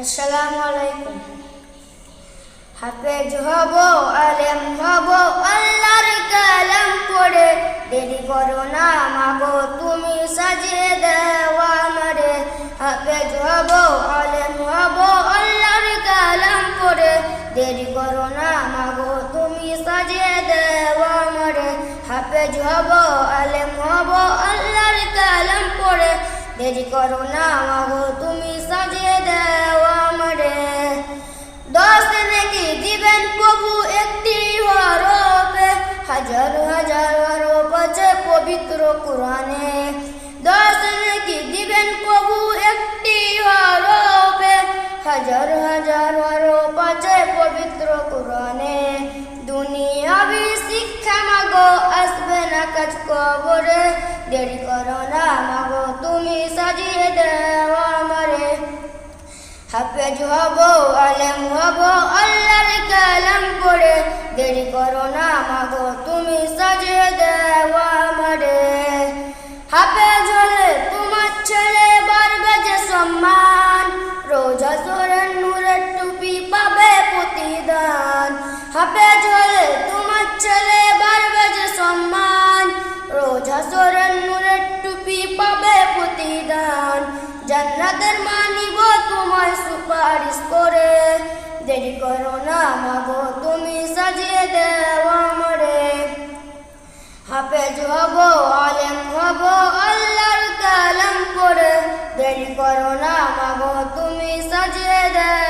আসসালামু আলাইকুম। হাফেজ হব, আলেম হব, আল্লাহর কালাম পড়ে। দেরি করো না মাগো, তুমি সাজিয়ে দাও আমারে। হাফেজ হব, আলেম হব, আল্লাহর কালাম পড়ে। দেরি করো না মাগো, তুমি সাজিয়ে দাও আমারে। হাফেজ হব, আলেম হব, আল্লাহর কালাম পড়ে। দেরি করো না মাগো, তুমি সাজিয়ে দাও আমারে। 10 নেকি দিবেন প্রভু একটি হরফে, হাজার হাজার হরফ আছে পবিত্র কোরআনে। 10 নেকি দিবেন প্রভু একটি হরফে, হাজার হাজার হরফ আছে পবিত্র কোরআনে। দুনিয়াবি শিক্ষা মাগো, আসবে না কাজ কবরে। দেরি করো না মাগো, তুমি সাজিয়ে দাও আমারে। হাফেজ হব, আলেম হব, আল্লাহর কালাম পড়ে। দেরি করো না মাগো, তুমি সাজিয়ে দাও আমারে। হাফেজ হলে তোমার ছেলে বাড়বে যে সম্মান, রোজা হাসরের নূরের টুপি পাবে প্রতিদান। হাফেজ হলে তোমার ছেলে বাড়বে যে সম্মান, রোজা হাসরের নূরের টুপি পাবে প্রতিদান। জান্নাতের মানিব তোমায় সুপারিশ করে। দেরি করো না মাগো, তুমি সাজিয়ে দাও আমারে। হাফেজ হব, আলেম হব, আল্লাহর কালাম পড়ে। দেরি করো না মাগো, তুমি সাজিয়ে দাও